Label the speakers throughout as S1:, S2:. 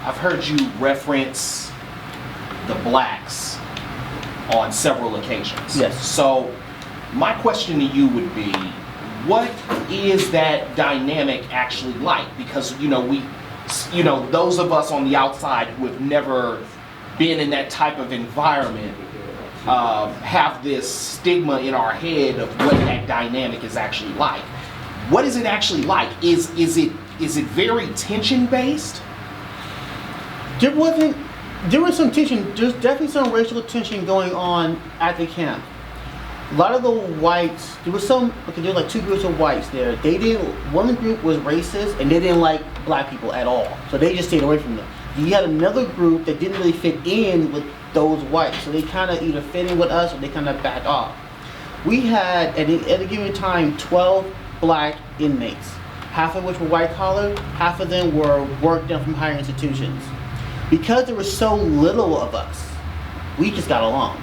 S1: I've heard you reference the blacks on several occasions.
S2: Yes.
S1: So my question to you would be, what is that dynamic actually like? Because those of us on the outside who have never been in that type of environment have this stigma in our head of what that dynamic is actually like. What is it actually like? Is it very tension based?
S2: There was some tension. There's definitely some racial tension going on at the camp. A lot of the whites, there were like two groups of whites there. One group was racist and they didn't like black people at all. So they just stayed away from them. You had another group that didn't really fit in with those whites. So they kind of either fit in with us or they kind of backed off. We had, at a given time, 12 black inmates. Half of which were white collar, half of them were worked in from higher institutions. Because there was so little of us, we just got along.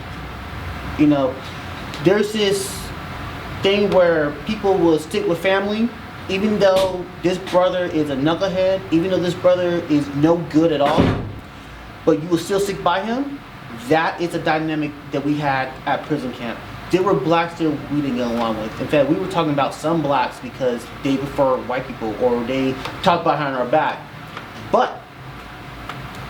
S2: There's this thing where people will stick with family, even though this brother is a knucklehead, even though this brother is no good at all, but you will still stick by him. That is a dynamic that we had at prison camp. There were blacks that we didn't get along with. In fact, we were talking about some blacks because they prefer white people or they talk behind our back. But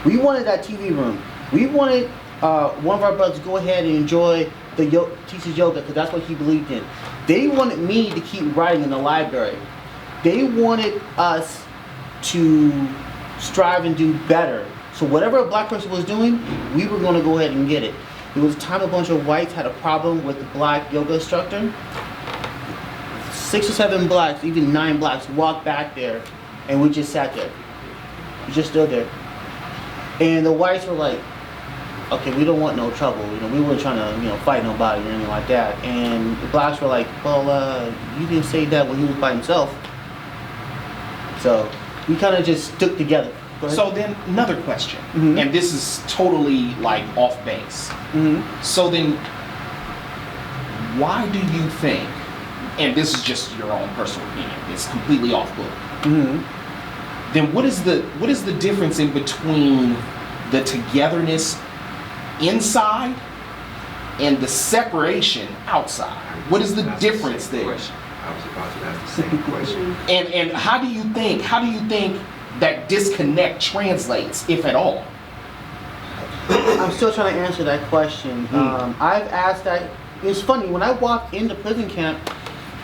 S2: we wanted that TV room. We wanted one of our brothers to go ahead and enjoy teaches yoga because that's what he believed in. They wanted me to keep writing in the library. They wanted us to strive and do better. So whatever a black person was doing, we were going to go ahead and get it. There was a time a bunch of whites had a problem with the black yoga instructor. 6 or 7 blacks, even 9 blacks, walked back there, and we just sat there. We just stood there. And the whites were like, okay, we don't want no trouble. We weren't trying to, fight nobody or anything like that. And the blacks were like, well, you didn't say that when he was by himself. So we kind of just stuck together.
S1: So then another question,
S2: Mm-hmm.
S1: and this is totally like off base.
S2: Mm-hmm.
S1: So then, why do you think, and this is just your own personal opinion, it's completely off book.
S2: Mm-hmm.
S1: Then what is the difference in between the togetherness inside and the separation outside? What is the difference there?
S3: I was about to ask the same question.
S1: And how do you think that disconnect translates, if at all?
S2: I'm still trying to answer that question. I've asked that. It's funny, when I walked into prison camp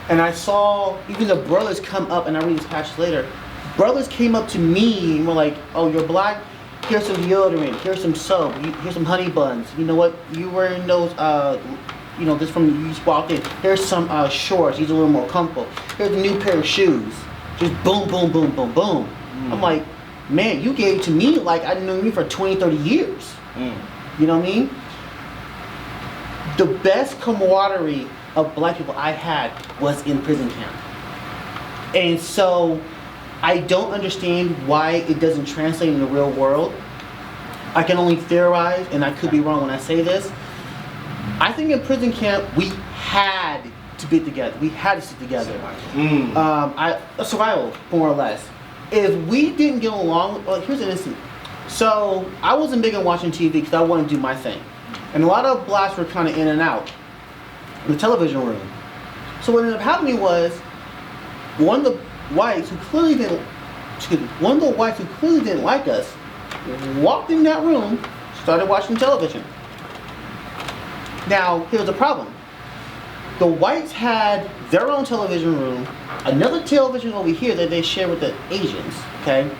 S2: and I saw even the brothers come up, and I read this passage later, brothers came up to me and were like, oh, you're black? Here's some deodorant, here's some soap, here's some honey buns. You know what? You wearing those, this from, you just walked in. Here's some shorts, these are a little more comfortable. Here's a new pair of shoes. Just boom, boom, boom, boom, boom. I'm like, man, you gave it to me like I knew you for 20, 30 years. You know what I mean? The best camaraderie of black people I had was in prison camp. And so I don't understand why it doesn't translate in the real world. I can only theorize, and I could be wrong when I say this. I think in prison camp, we had to be together. We had to sit together. Survival, more or less. If we didn't get along, well, here's an instance. So I wasn't big on watching TV because I wanted to do my thing. And a lot of blacks were kind of in and out in the television room. So what ended up happening was one of the whites who clearly didn't like us walked in that room, started watching television. Now, here's the problem. The whites had their own television room, another television over here that they share with the Asians, okay?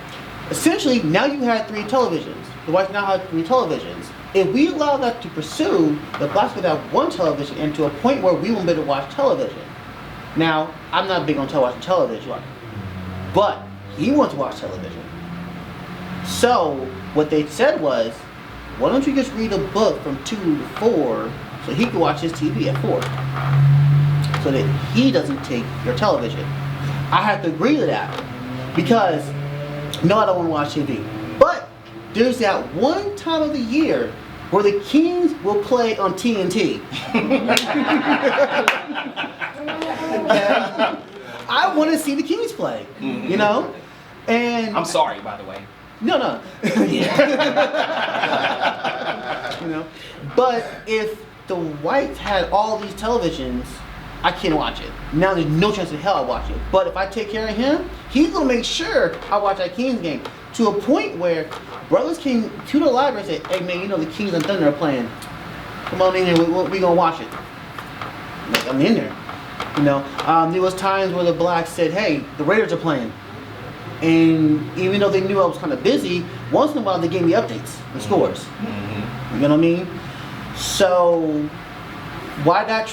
S2: Essentially, now you had 3 televisions. The whites now have 3 televisions. If we allow that to pursue, the blacks would have 1 television, and to a point where we won't be able to watch television. Now, I'm not big on watching television, but he wants to watch television. So, what they said was, why don't you just read a book from 2 to 4 so he can watch his TV at 4? So that he doesn't take your television. I have to agree to that because no, I don't want to watch TV. But there's that one time of the year where the Kings will play on TNT. I want to see the Kings play, And
S1: I'm sorry, by the way.
S2: No. You know, but if the whites had all these televisions, I can't watch it. Now there's no chance in hell I'll watch it. But if I take care of him, he's gonna make sure I watch that Kings game to a point where brothers came to the library and said, "Hey man, you know the Kings and Thunder are playing. Come on in here, we gonna watch it." Like, I'm in there. You know, there was times where the blacks said, "Hey, the Raiders are playing," and even though they knew I was kind of busy, once in a while they gave me updates, the scores. You know what I mean? So why that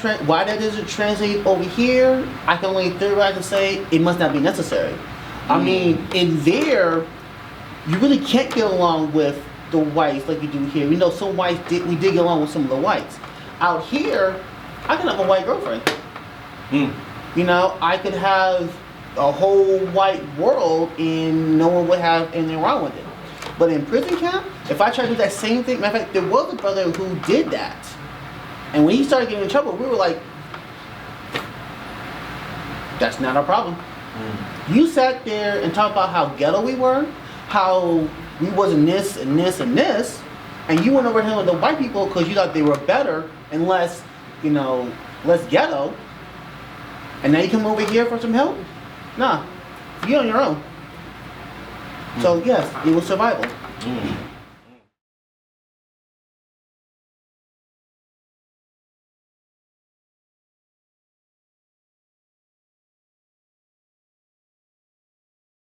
S2: doesn't translate over here? I can only theorize and say it must not be necessary. I mean, in there, you really can't get along with the whites like you do here. We know some whites we did get along with some of the whites. Out here, I can have a white girlfriend. You know, I could have a whole white world and no one would have anything wrong with it. But in prison camp, if I try to do that same thing, matter of fact, there was a brother who did that. And when he started getting in trouble, we were like, that's not our problem. You sat there and talked about how ghetto we were, how we wasn't this and this and this, and you went over here with the white people because you thought they were better and less, you know, less ghetto. And now you come over here for some help? Nah, you're on your own. So yes, it was survival.